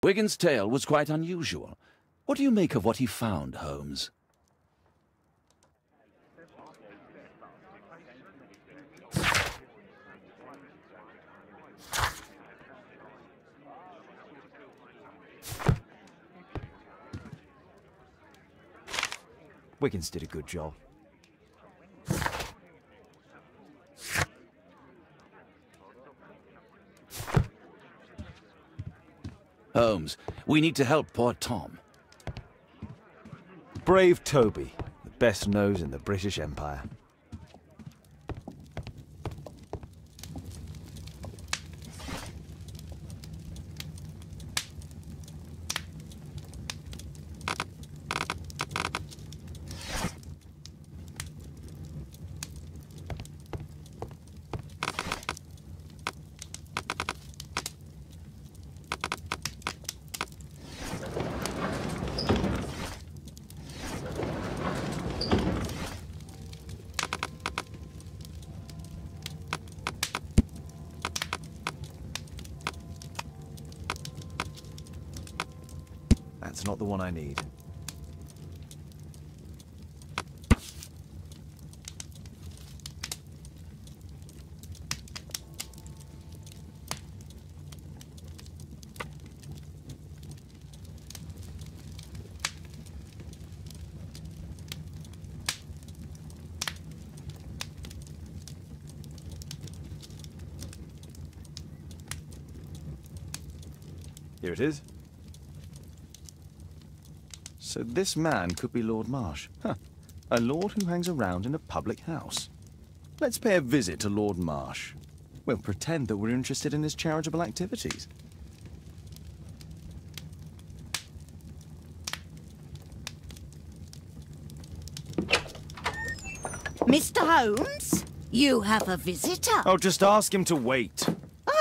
Wigan's tale was quite unusual. What do you make of what he found, Holmes? Wiggins did a good job. Holmes, we need to help poor Tom. Brave Toby, the best nose in the British Empire. That's not the one I need. Here it is. So this man could be Lord Marsh. Huh. A lord who hangs around in a public house. Let's pay a visit to Lord Marsh. We'll pretend that we're interested in his charitable activities. Mr. Holmes, you have a visitor. Oh, just ask him to wait.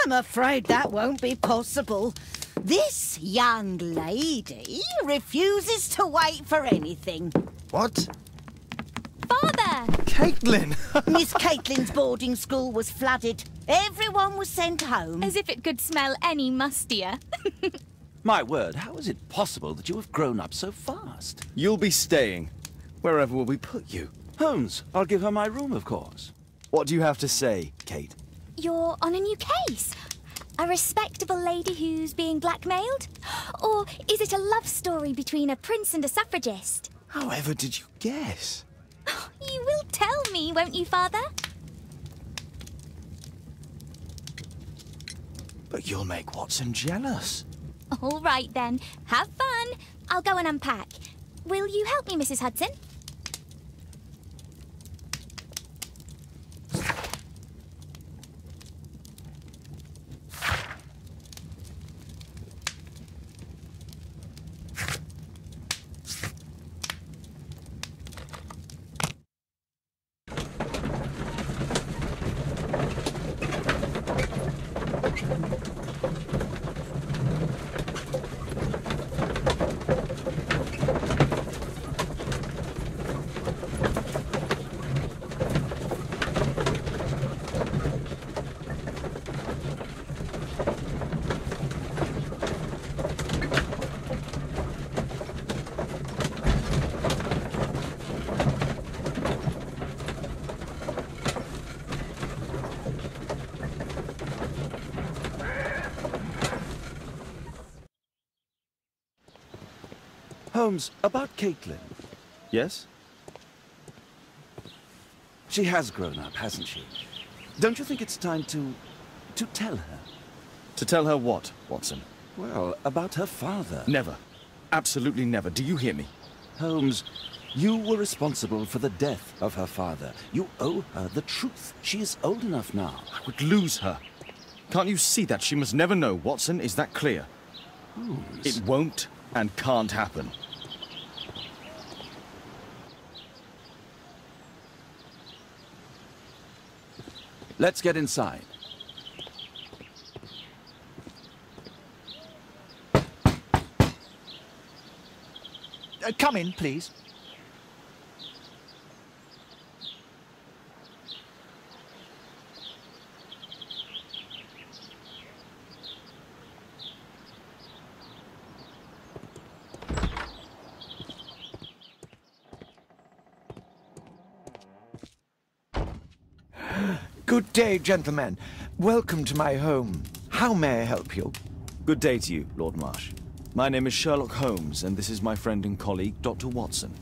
I'm afraid that won't be possible. This young lady refuses to wait for anything. What? Father! Caitlin! Miss Caitlin's boarding school was flooded. Everyone was sent home. As if it could smell any mustier. My word, how is it possible that you have grown up so fast? You'll be staying. Wherever will we put you? Holmes, I'll give her my room, of course. What do you have to say, Kate? You're on a new case. A respectable lady who's being blackmailed? Or is it a love story between a prince and a suffragist? However did you guess? You will tell me, won't you, Father? But you'll make Watson jealous. All right, then. Have fun. I'll go and unpack. Will you help me, Mrs. Hudson? Holmes, about Caitlin. Yes? She has grown up, hasn't she? Don't you think it's time to tell her? To tell her what, Watson? Well, about her father. Never. Absolutely never. Do you hear me? Holmes, you were responsible for the death of her father. You owe her the truth. She is old enough now. I would lose her. Can't you see that? She must never know, Watson. Is that clear? Holmes. It won't and can't happen. Let's get inside. Come in, please. Good day, gentlemen. Welcome to my home. How may I help you? Good day to you, Lord Marsh. My name is Sherlock Holmes, and this is my friend and colleague, Dr. Watson.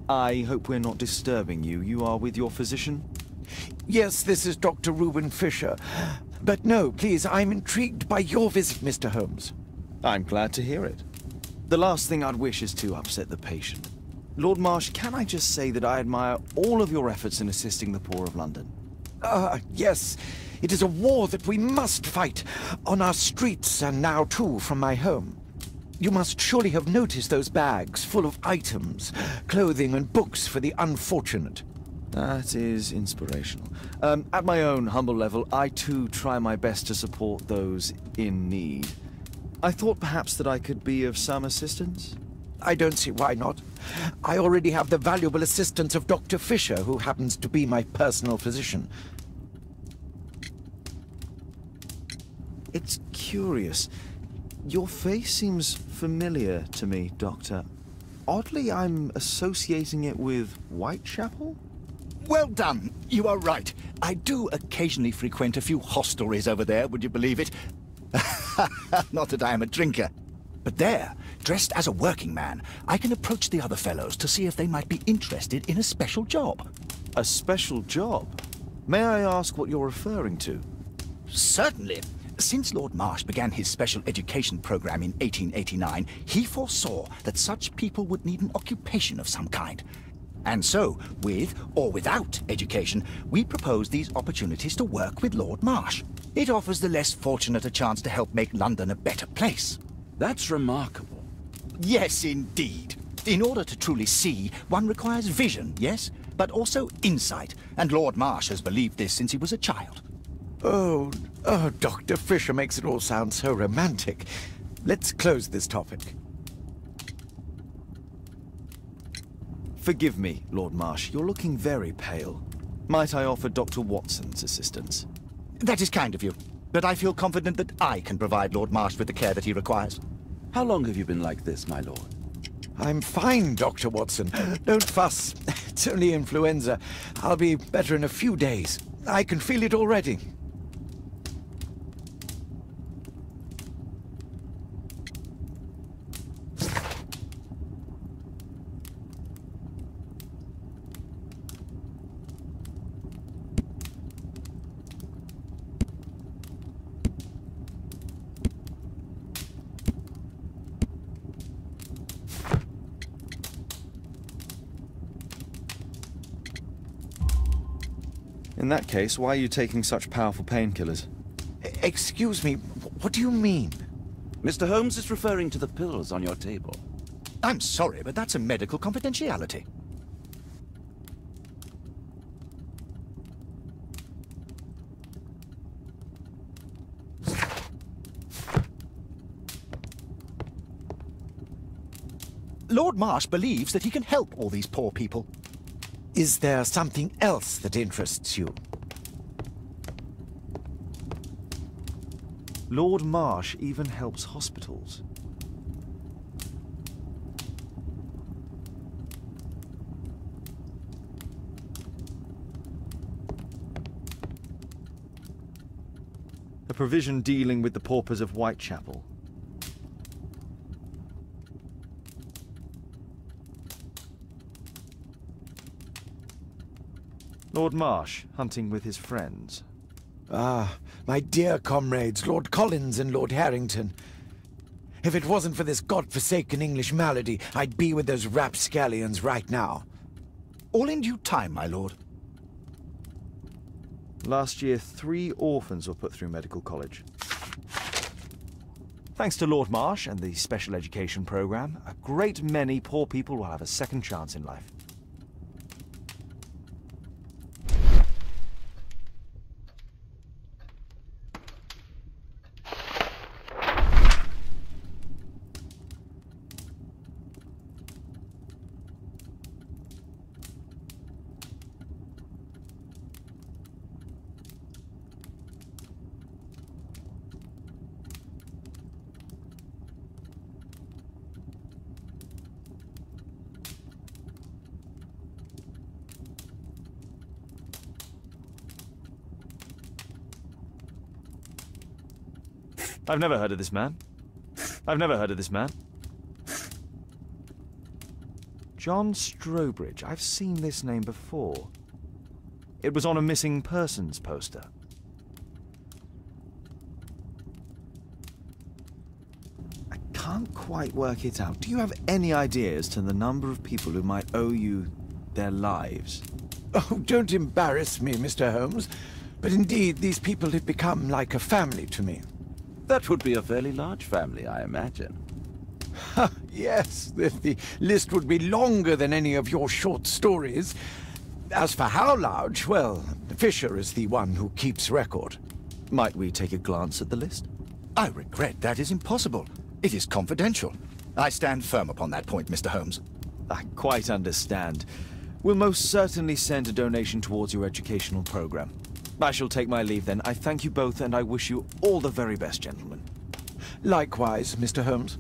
I hope we're not disturbing you. You are with your physician? Yes, this is Dr. Reuben Fisher. But no, please, I'm intrigued by your visit, Mr. Holmes. I'm glad to hear it. The last thing I'd wish is to upset the patient. Lord Marsh, can I just say that I admire all of your efforts in assisting the poor of London? Yes. It is a war that we must fight, on our streets and now too from my home. You must surely have noticed those bags full of items, clothing and books for the unfortunate. That is inspirational. At my own humble level, I too try my best to support those in need. I thought perhaps that I could be of some assistance. I don't see why not. I already have the valuable assistance of Dr. Fisher, who happens to be my personal physician. It's curious. Your face seems familiar to me, Doctor. Oddly, I'm associating it with Whitechapel? Well done. You are right. I do occasionally frequent a few hostelries over there, would you believe it? Not that I am a drinker. But there, dressed as a working man, I can approach the other fellows to see if they might be interested in a special job. A special job? May I ask what you're referring to? Certainly. Since Lord Marsh began his special education program in 1889, he foresaw that such people would need an occupation of some kind. And so, with or without education, we propose these opportunities to work with Lord Marsh. It offers the less fortunate a chance to help make London a better place. That's remarkable. Yes, indeed. In order to truly see, one requires vision, yes, but also insight. And Lord Marsh has believed this since he was a child. Oh, Dr. Fisher makes it all sound so romantic. Let's close this topic. Forgive me, Lord Marsh. You're looking very pale. Might I offer Dr. Watson's assistance? That is kind of you, but I feel confident that I can provide Lord Marsh with the care that he requires. How long have you been like this, my lord? I'm fine, Dr. Watson. Don't fuss. It's only influenza. I'll be better in a few days. I can feel it already. In that case, why are you taking such powerful painkillers? Excuse me, what do you mean? Mr. Holmes is referring to the pills on your table. I'm sorry, but that's a medical confidentiality. Lord Marsh believes that he can help all these poor people. Is there something else that interests you? Lord Marsh even helps hospitals. A provision dealing with the paupers of Whitechapel. Lord Marsh, hunting with his friends. Ah, my dear comrades, Lord Collins and Lord Harrington. If it wasn't for this godforsaken English malady, I'd be with those rapscallions right now. All in due time, my lord. Last year, 3 orphans were put through medical college. Thanks to Lord Marsh and the special education program, a great many poor people will have a second chance in life. I've never heard of this man. I've never heard of this man. John Strobridge. I've seen this name before. It was on a missing persons poster. I can't quite work it out. Do you have any idea as to the number of people who might owe you their lives? Oh, don't embarrass me, Mr. Holmes. But indeed, these people have become like a family to me. That would be a fairly large family, I imagine. Yes, the list would be longer than any of your short stories. As for how large, well, Fisher is the one who keeps record. Might we take a glance at the list? I regret that is impossible. It is confidential. I stand firm upon that point, Mr. Holmes. I quite understand. We'll most certainly send a donation towards your educational program. I shall take my leave then. I thank you both and I wish you all the very best, gentlemen. Likewise, Mr. Holmes.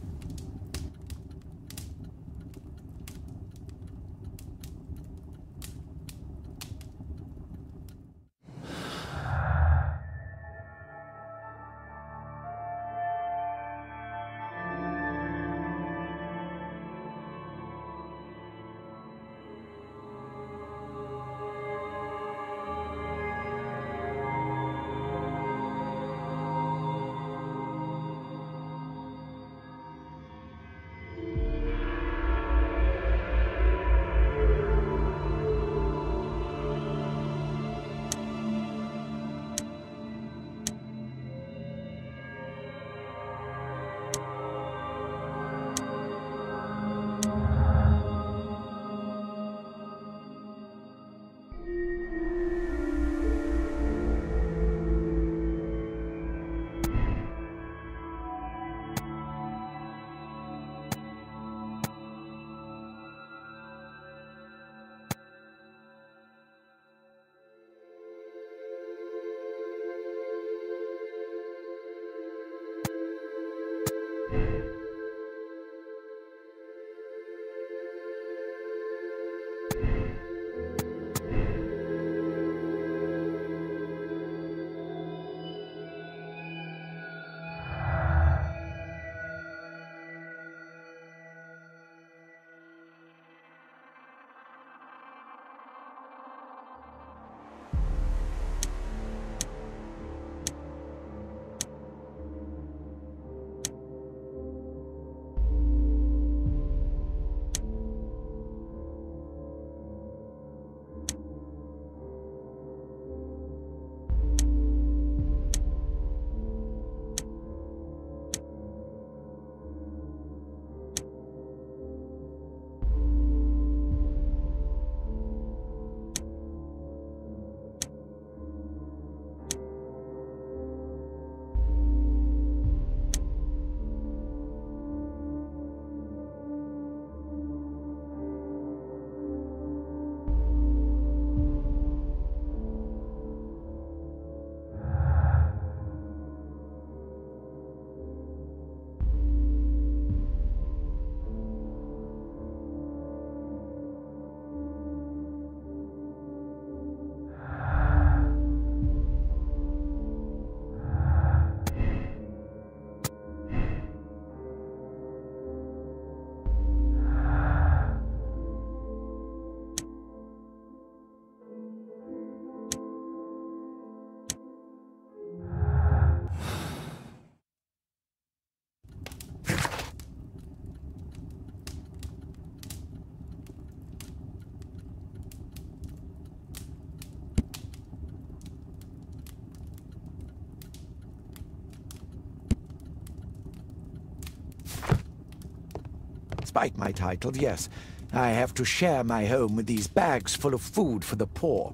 Despite my title, yes, I have to share my home with these bags full of food for the poor.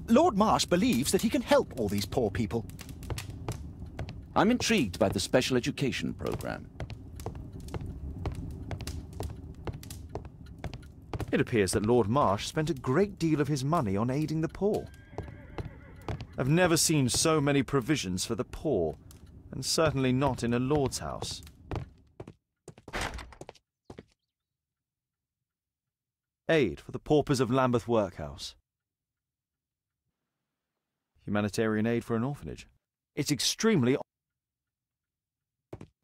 Lord Marsh believes that he can help all these poor people. I'm intrigued by the special education program. It appears that Lord Marsh spent a great deal of his money on aiding the poor. I've never seen so many provisions for the poor, and certainly not in a lord's house. Aid for the paupers of Lambeth Workhouse. Humanitarian aid for an orphanage. It's extremely...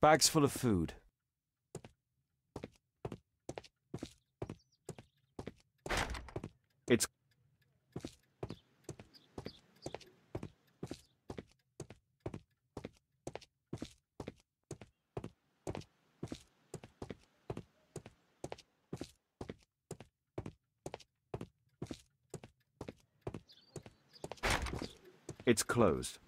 Bags full of food. It's... It's closed.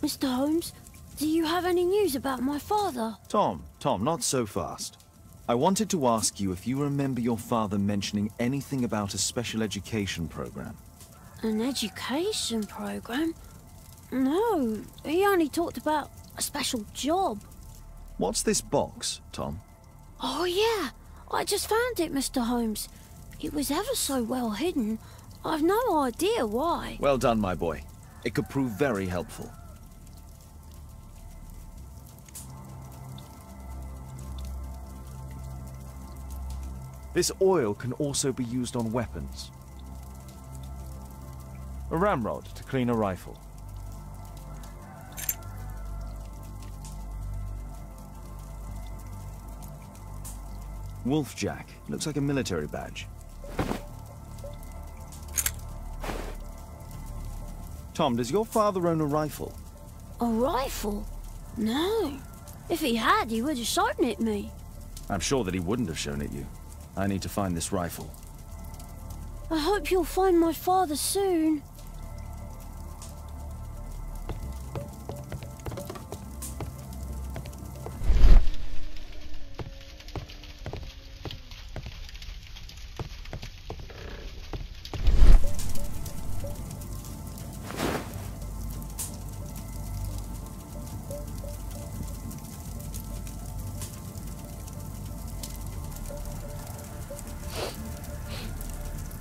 Mr. Holmes, do you have any news about my father? Tom, not so fast. I wanted to ask you if you remember your father mentioning anything about a special education program. An education program? No, he only talked about a special job. What's this box, Tom? Oh yeah, I just found it, Mr. Holmes. It was ever so well hidden. I've no idea why. Well done, my boy. It could prove very helpful. This oil can also be used on weapons. A ramrod to clean a rifle. Wolfjack. Looks like a military badge. Tom, does your father own a rifle? A rifle? No. If he had, he would have shown it me. I'm sure that he wouldn't have shown it you. I need to find this rifle. I hope you'll find my father soon.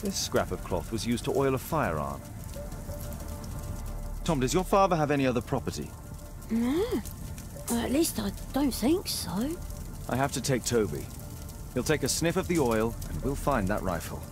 This scrap of cloth was used to oil a firearm. Tom, does your father have any other property? No. Well, at least I don't think so. I have to take Toby. He'll take a sniff of the oil, and we'll find that rifle.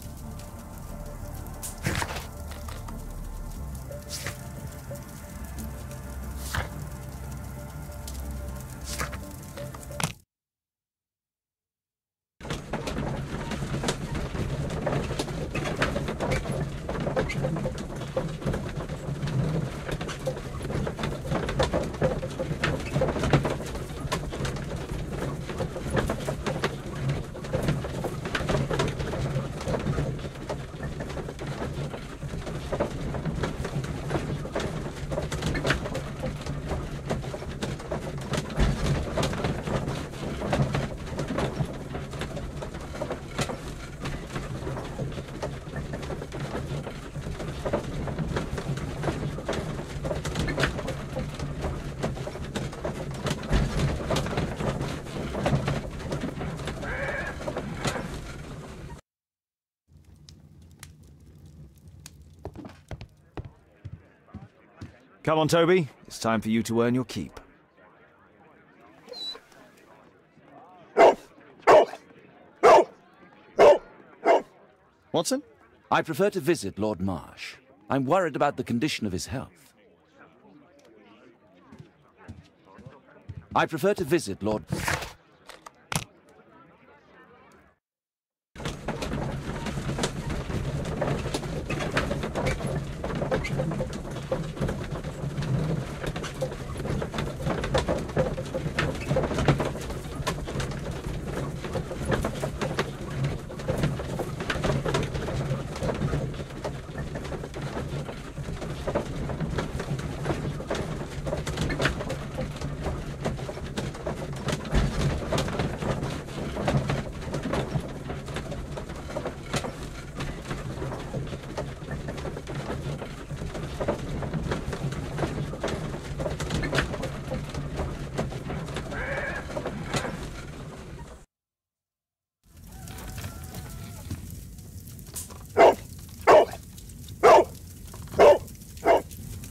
Come on, Toby. It's time for you to earn your keep. Watson? I prefer to visit Lord Marsh. I'm worried about the condition of his health. I prefer to visit Lord...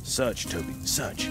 Search, Toby, search.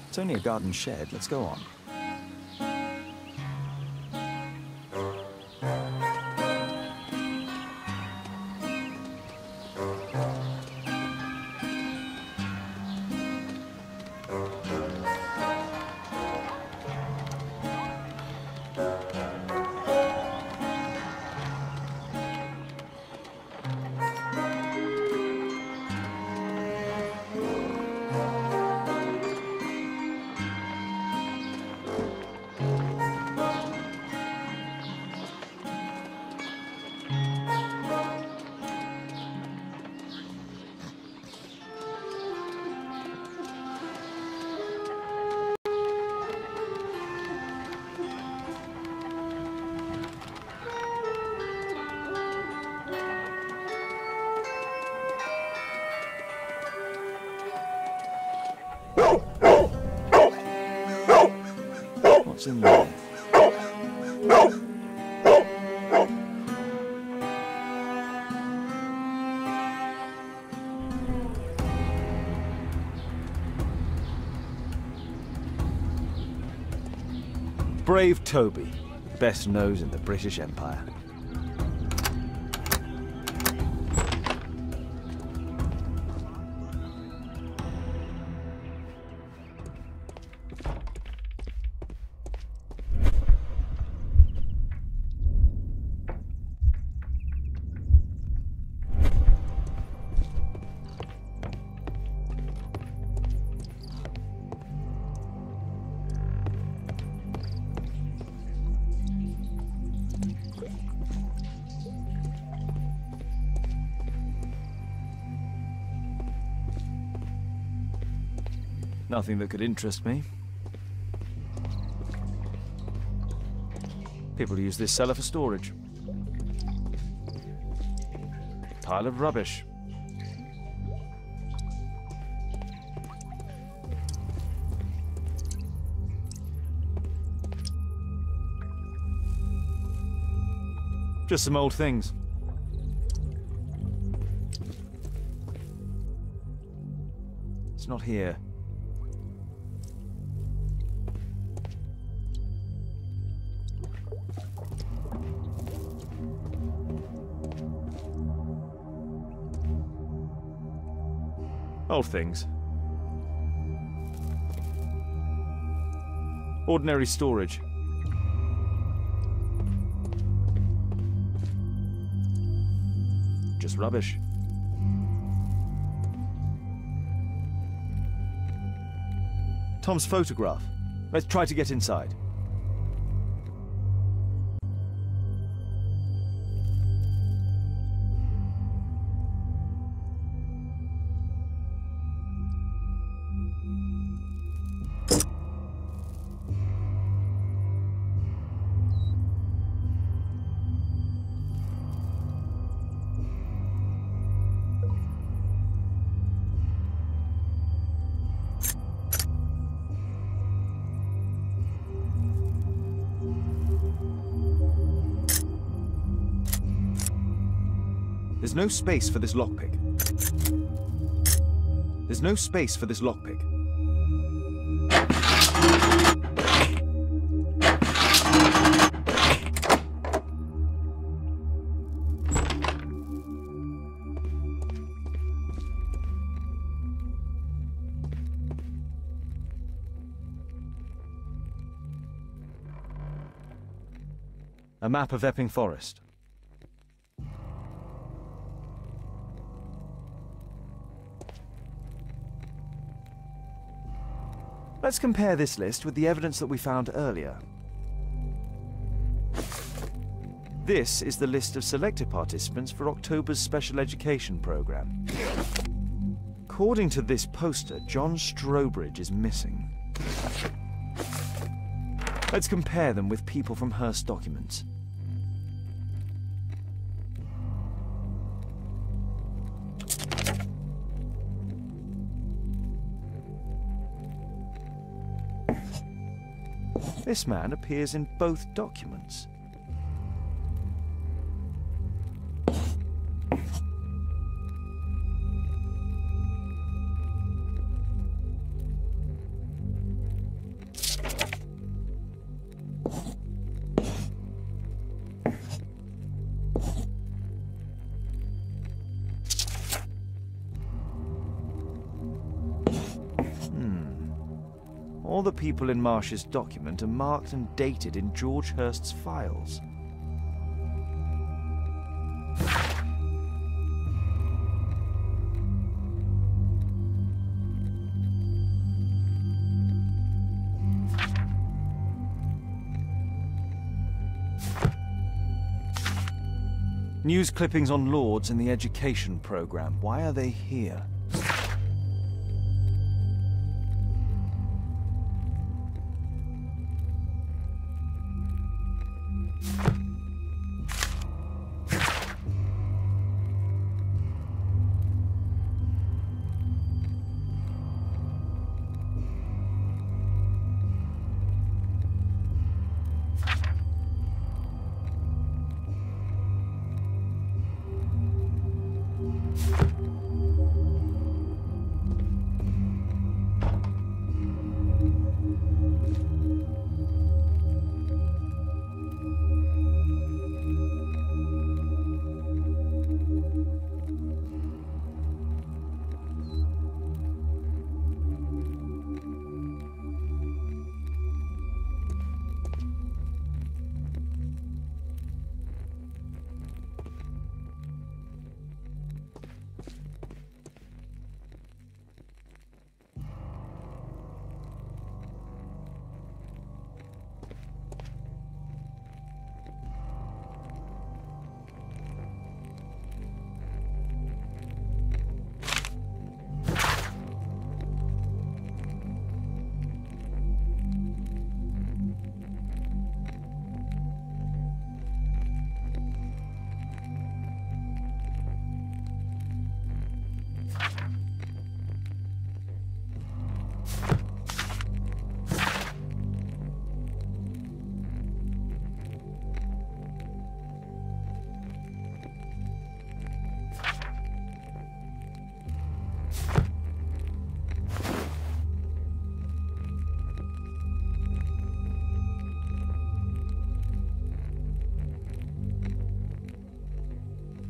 It's only a garden shed. Let's go on. What's in there? Brave Toby, best nose in the British Empire. Nothing that could interest me. People use this cellar for storage. Pile of rubbish. Just some old things. It's not here. Old things. Ordinary storage. Just rubbish. Tom's photograph. Let's try to get inside. There's no space for this lockpick. There's no space for this lockpick. A map of Epping Forest. Let's compare this list with the evidence that we found earlier. This is the list of selected participants for October's special education program. According to this poster, John Strobridge is missing. Let's compare them with people from Hearst documents. This man appears in both documents. All the people in Marsh's document are marked and dated in George Hurst's files. News clippings on Lords and the education program. Why are they here?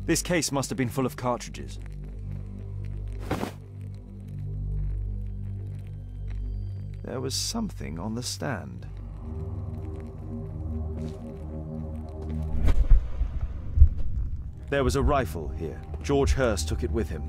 This case must have been full of cartridges. There was something on the stand. There was a rifle here. George Hurst took it with him.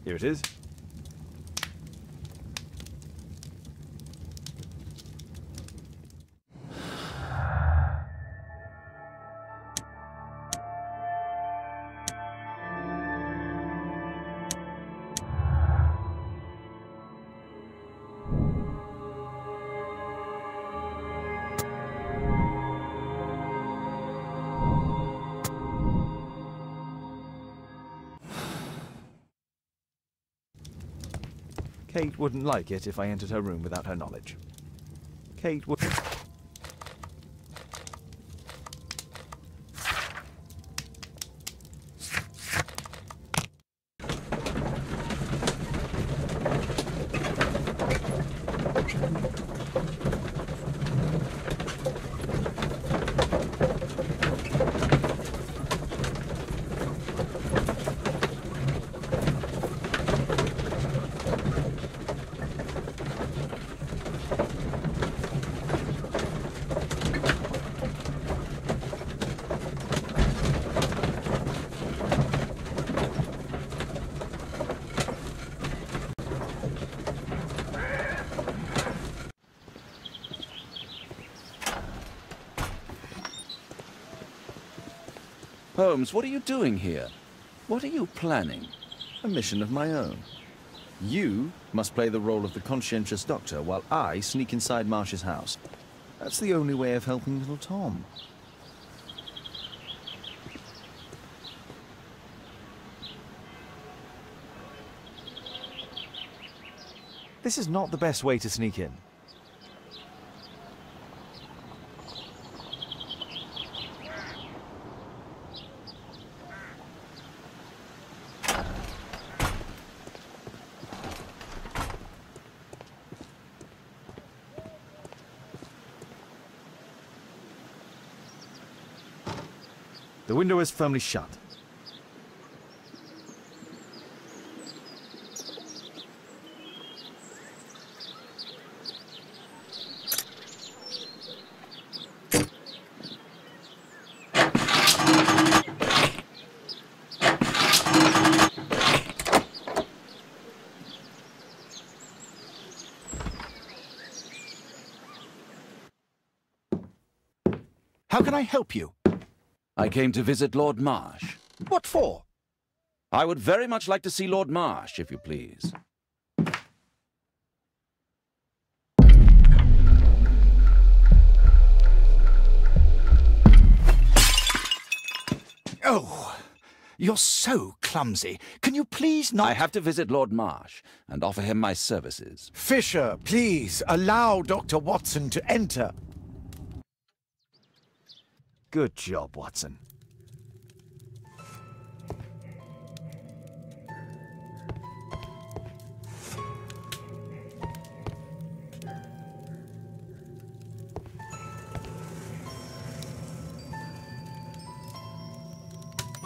Here it is. Kate wouldn't like it if I entered her room without her knowledge. Kate would... Holmes, what are you doing here? What are you planning? A mission of my own. You must play the role of the conscientious doctor while I sneak inside Marsh's house. That's the only way of helping little Tom. This is not the best way to sneak in. The window is firmly shut. How can I help you? I came to visit Lord Marsh. What for? I would very much like to see Lord Marsh, if you please. Oh, you're so clumsy. Can you please not... I have to visit Lord Marsh and offer him my services. Fisher, please, allow Dr. Watson to enter. Good job, Watson.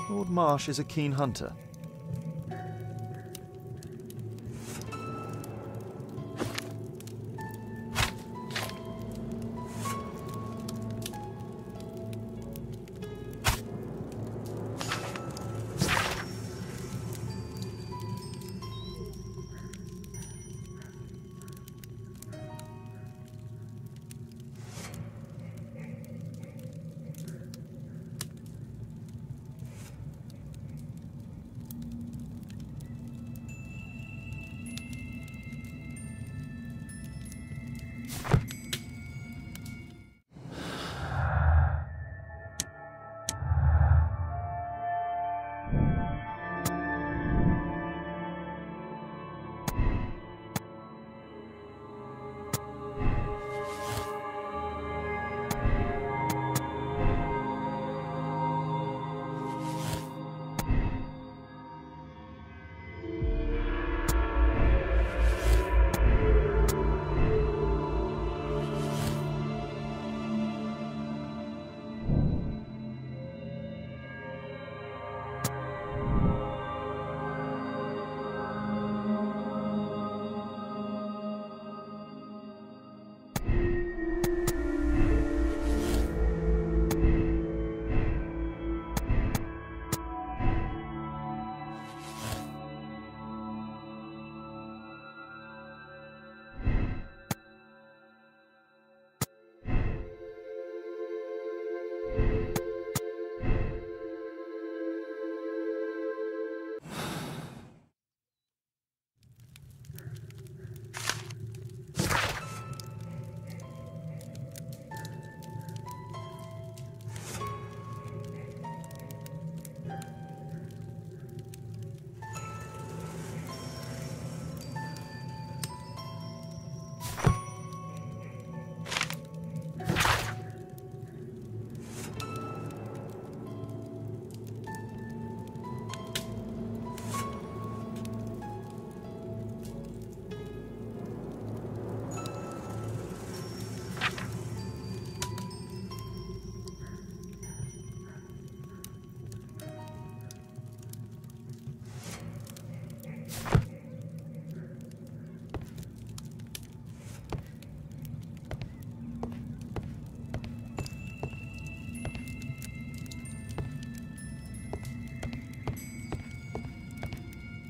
Lord Marsh is a keen hunter.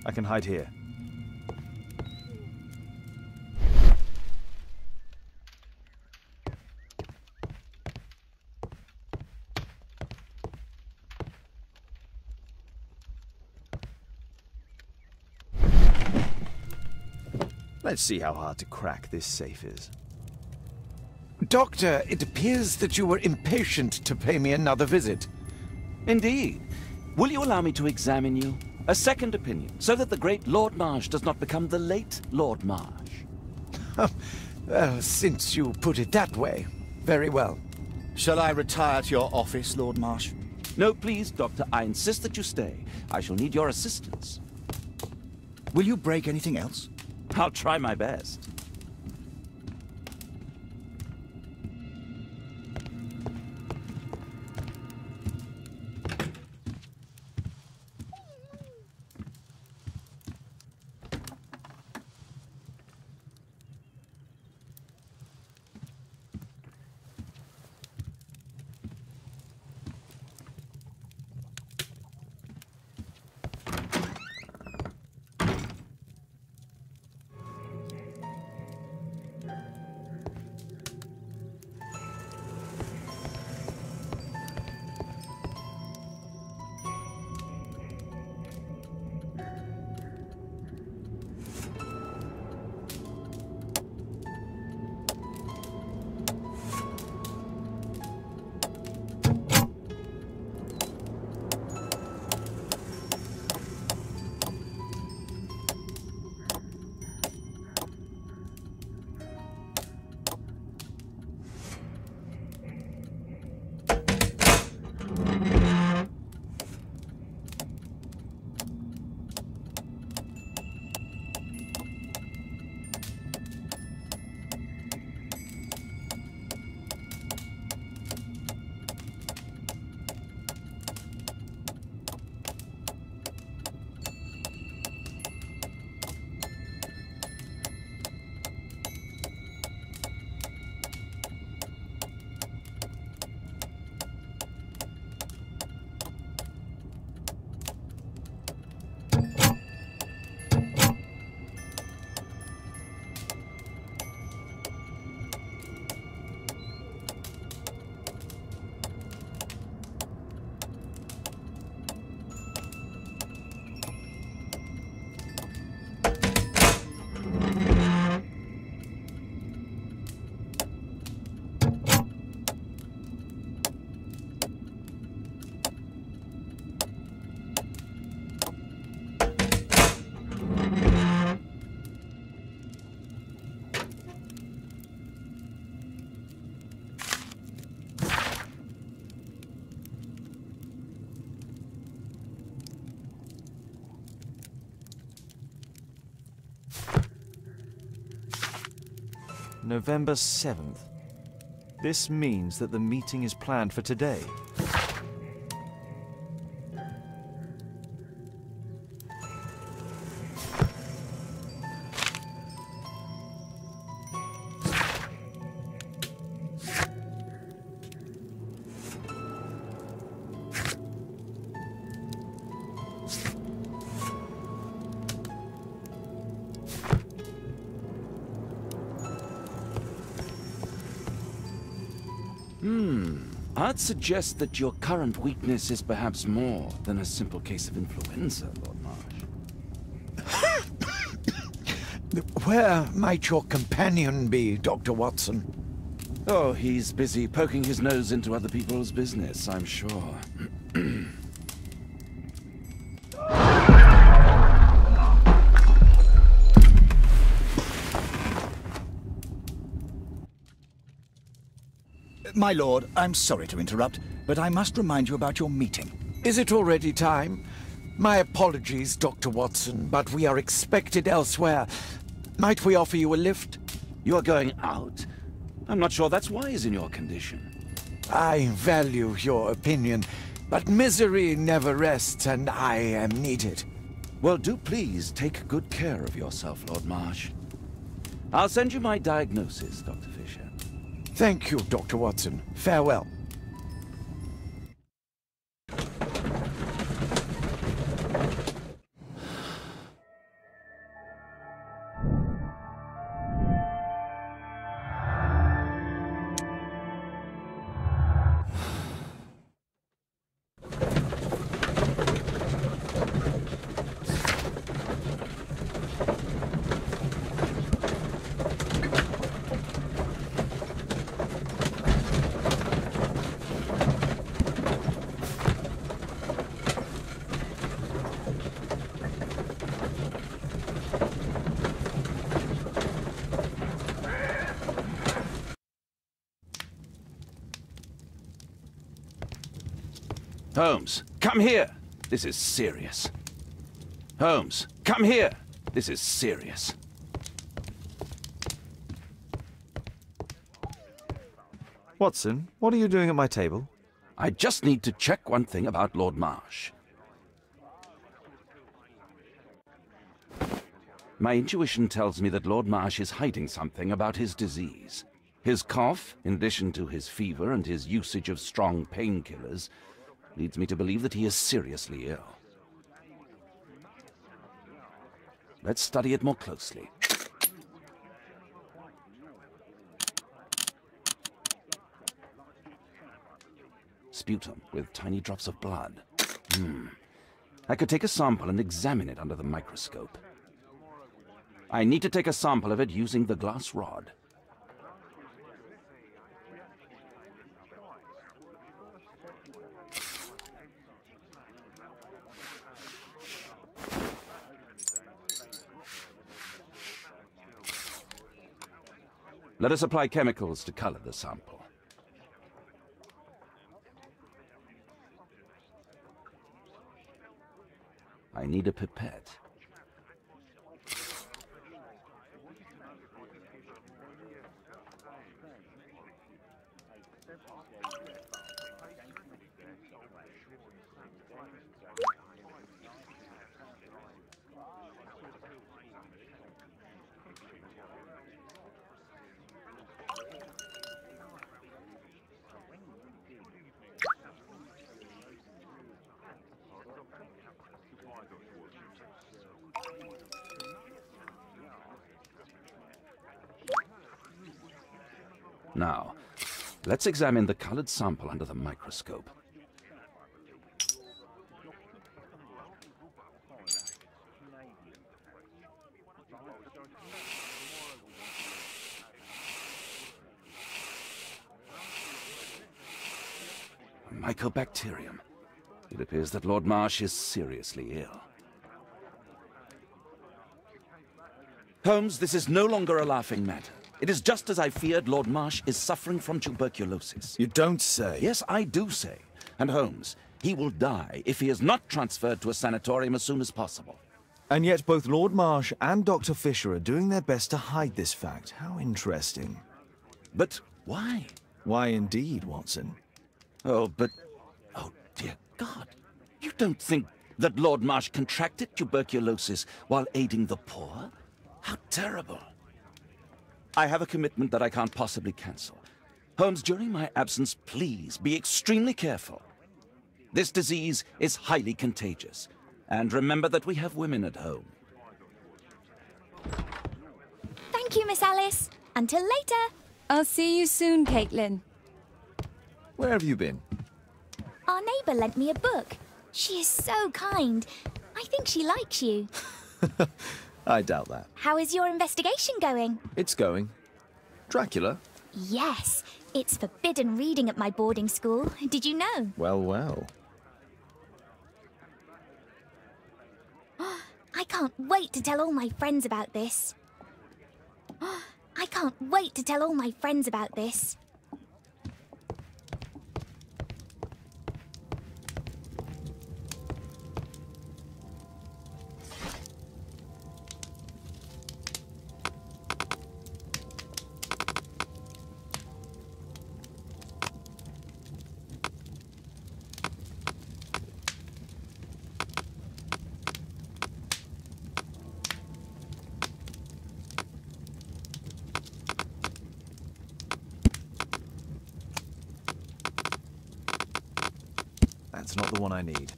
I can hide here. Let's see how hard to crack this safe is. Doctor, it appears that you were impatient to pay me another visit. Indeed. Will you allow me to examine you? A second opinion, so that the great Lord Marsh does not become the late Lord Marsh. Well, since you put it that way, very well. Shall I retire to your office, Lord Marsh? No, please, Doctor. I insist that you stay. I shall need your assistance. Will you break anything else? I'll try my best. November 7th. This means that the meeting is planned for today. I'd suggest that your current weakness is perhaps more than a simple case of influenza, Lord Marsh. Where might your companion be, Dr. Watson? Oh, he's busy poking his nose into other people's business, I'm sure. My lord, I'm sorry to interrupt, but I must remind you about your meeting. Is it already time? My apologies, Dr. Watson, but we are expected elsewhere. Might we offer you a lift? You're going out? I'm not sure that's wise in your condition. I value your opinion, but misery never rests, and I am needed. Well, do please take good care of yourself, Lord Marsh. I'll send you my diagnosis, Dr. Fisher. Thank you, Dr. Watson. Farewell. Holmes, come here! This is serious. Holmes, come here! This is serious. Watson, what are you doing at my table? I just need to check one thing about Lord Marsh. My intuition tells me that Lord Marsh is hiding something about his disease. His cough, in addition to his fever and his usage of strong painkillers, leads me to believe that he is seriously ill. Let's study it more closely. Sputum with tiny drops of blood. I could take a sample and examine it under the microscope. I need to take a sample of it using the glass rod. Let us apply chemicals to color the sample. I need a pipette. Now, let's examine the colored sample under the microscope. Mycobacterium. It appears that Lord Marsh is seriously ill. Holmes, this is no longer a laughing matter. It is just as I feared. Lord Marsh is suffering from tuberculosis. You don't say. Yes, I do say. And Holmes, he will die if he is not transferred to a sanatorium as soon as possible. And yet both Lord Marsh and Dr. Fisher are doing their best to hide this fact. How interesting. But why? Why indeed, Watson? Oh, dear God. You don't think that Lord Marsh contracted tuberculosis while aiding the poor? How terrible. I have a commitment that I can't possibly cancel. Holmes, during my absence, please be extremely careful. This disease is highly contagious. And remember that we have women at home. Thank you, Miss Alice. Until later. I'll see you soon, Caitlin. Where have you been? Our neighbour lent me a book. She is so kind. I think she likes you. I doubt that. How is your investigation going? It's going. Dracula? Yes, it's forbidden reading at my boarding school. Did you know? Well, well. I can't wait to tell all my friends about this. I can't wait to tell all my friends about this. That's not the one I need.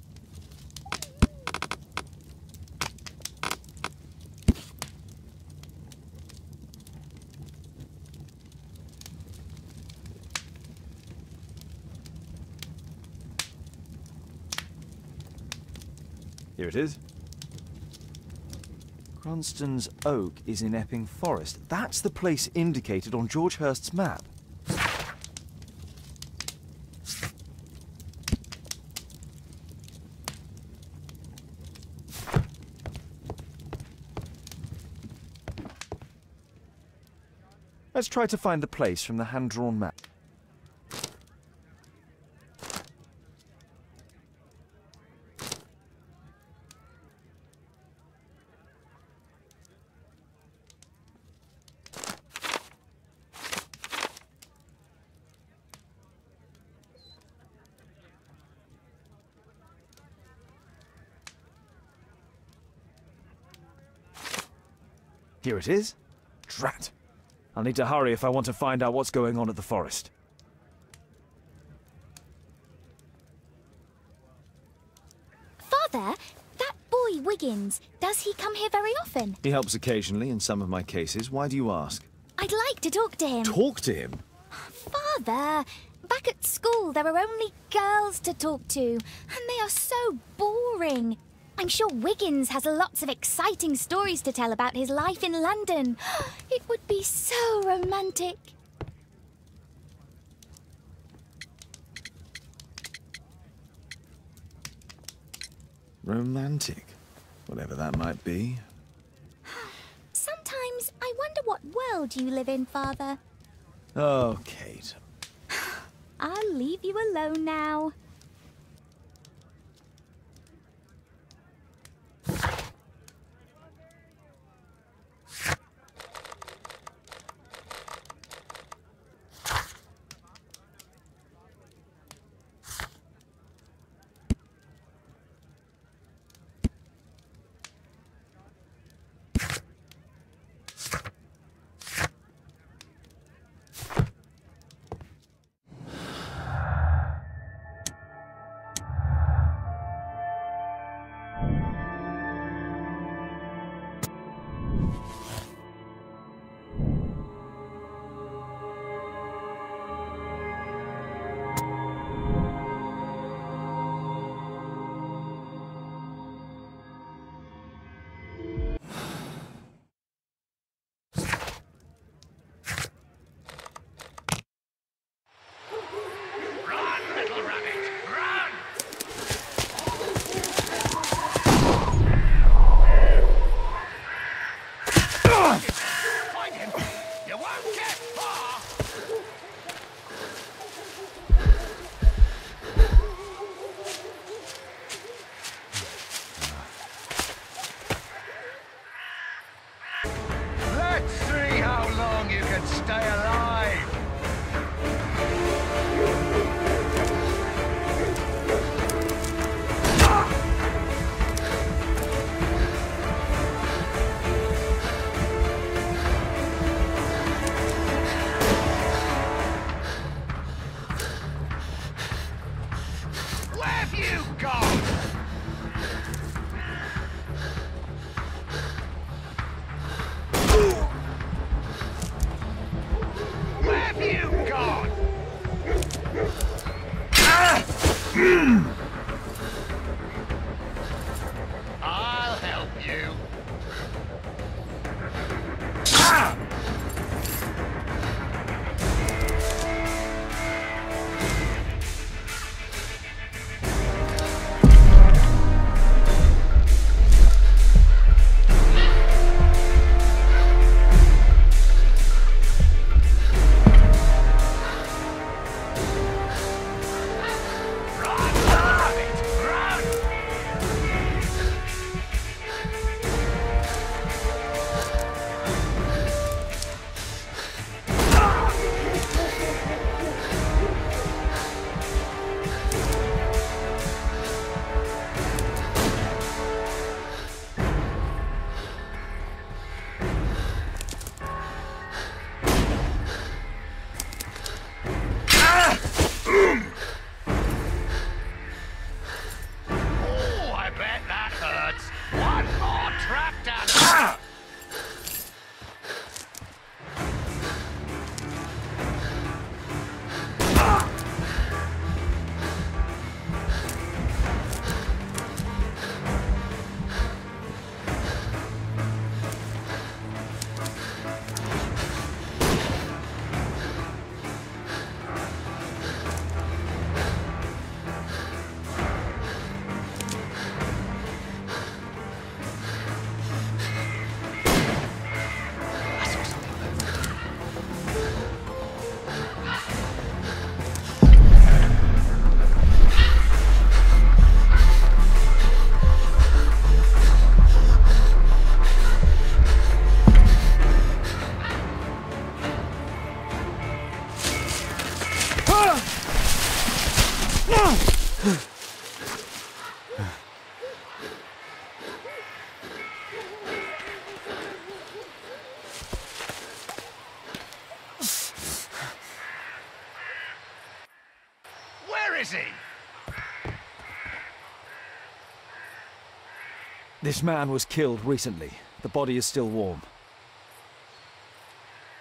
Here it is. Cranston's Oak is in Epping Forest. That's the place indicated on George Hurst's map. Let's try to find the place from the hand-drawn map. Here it is. Drat. I'll need to hurry if I want to find out what's going on at the forest. Father, that boy Wiggins, does he come here very often? He helps occasionally in some of my cases. Why do you ask? I'd like to talk to him. Talk to him? Father, back at school there are only girls to talk to, and they are so boring. I'm sure Wiggins has lots of exciting stories to tell about his life in London. It would be so romantic. Romantic? Whatever that might be. Sometimes I wonder what world you live in, Father. Oh, Kate. I'll leave you alone now. is he? This man was killed recently. The body is still warm.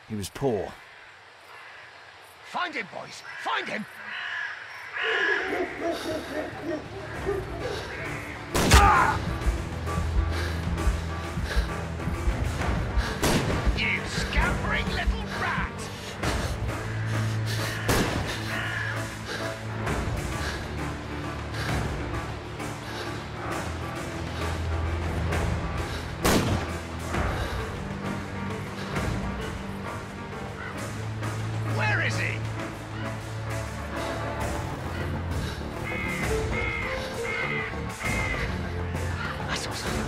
He was poor. Find him, boys! Find him! You scampering little rat! Where is he? I saw something.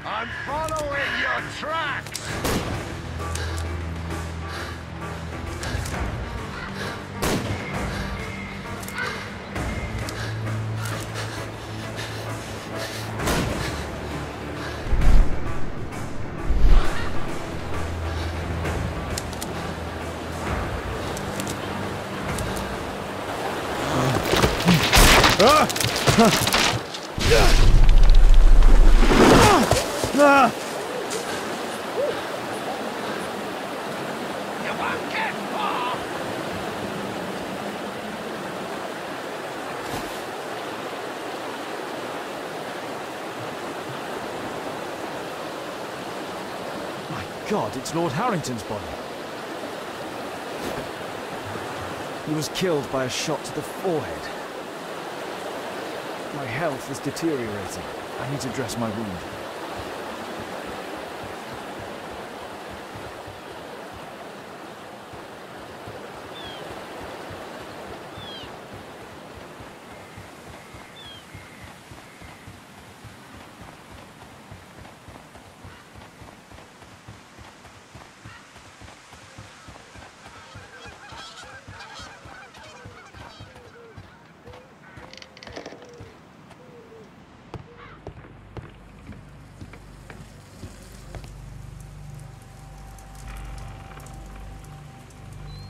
I'm following your tracks! You won't get far! My God, it's Lord Harrington's body. He was killed by a shot to the forehead. My health is deteriorating. I need to dress my wound.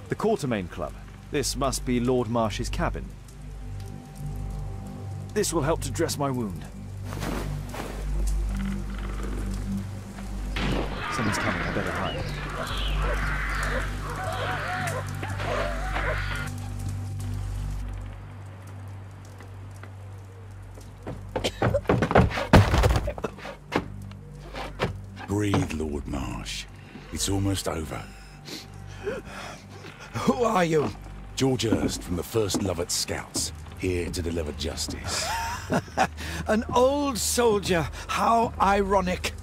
The Quartermain Club. This must be Lord Marsh's cabin. This will help to dress my wound. Someone's coming, I better hide. Breathe, Lord Marsh. It's almost over. Who are you? George Hurst from the 1st Lovett Scouts, here to deliver justice. An old soldier. How ironic.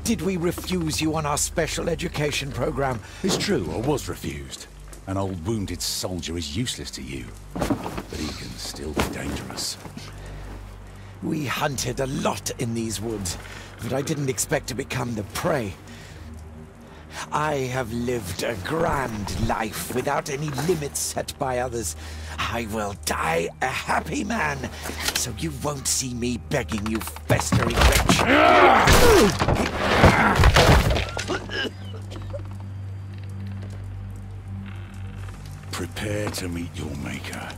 Did we refuse you on our special education program? It's true, I was refused. An old wounded soldier is useless to you, but he can still be dangerous. We hunted a lot in these woods, but I didn't expect to become the prey. I have lived a grand life without any limits set by others. I will die a happy man, so you won't see me begging you festering wretch. Prepare to meet your maker.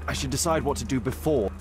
I should decide what to do before.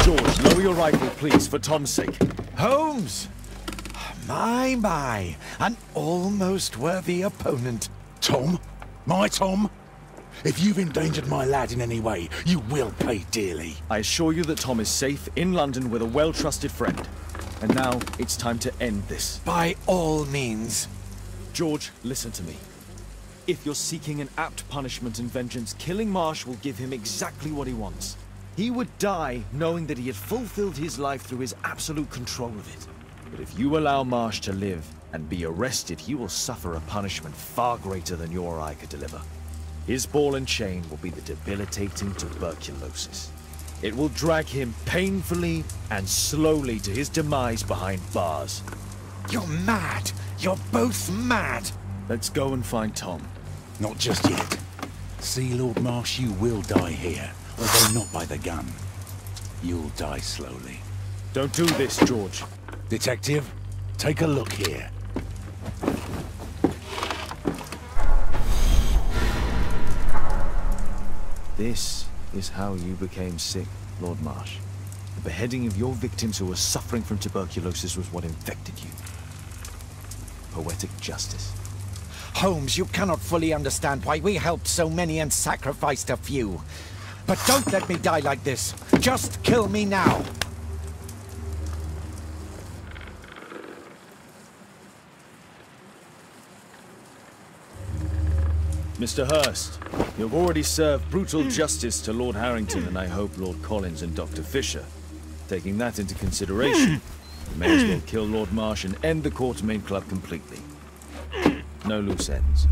George, lower your rifle, please, for Tom's sake. Holmes! My, an almost worthy opponent. Tom? My Tom? If you've endangered my lad in any way, you will pay dearly. I assure you that Tom is safe in London with a well-trusted friend. And now, it's time to end this. By all means. George, listen to me. If you're seeking an apt punishment and vengeance, killing Marsh will give him exactly what he wants. He would die knowing that he had fulfilled his life through his absolute control of it. But if you allow Marsh to live and be arrested, he will suffer a punishment far greater than your eye could deliver. His ball and chain will be the debilitating tuberculosis. It will drag him painfully and slowly to his demise behind bars. You're mad! You're both mad! Let's go and find Tom. Not just yet. See, Lord Marsh, you will die here. Although not by the gun. You'll die slowly. Don't do this, George. Detective, take a look here. This is how you became sick, Lord Marsh. The beheading of your victims who were suffering from tuberculosis was what infected you. Poetic justice. Holmes, you cannot fully understand why we helped so many and sacrificed a few. But don't let me die like this. Just kill me now. Mr. Hurst, you've already served brutal justice to Lord Harrington and I hope Lord Collins and Dr. Fisher. Taking that into consideration, you may as well kill Lord Marsh and end the Quartermain Club completely. No loose ends.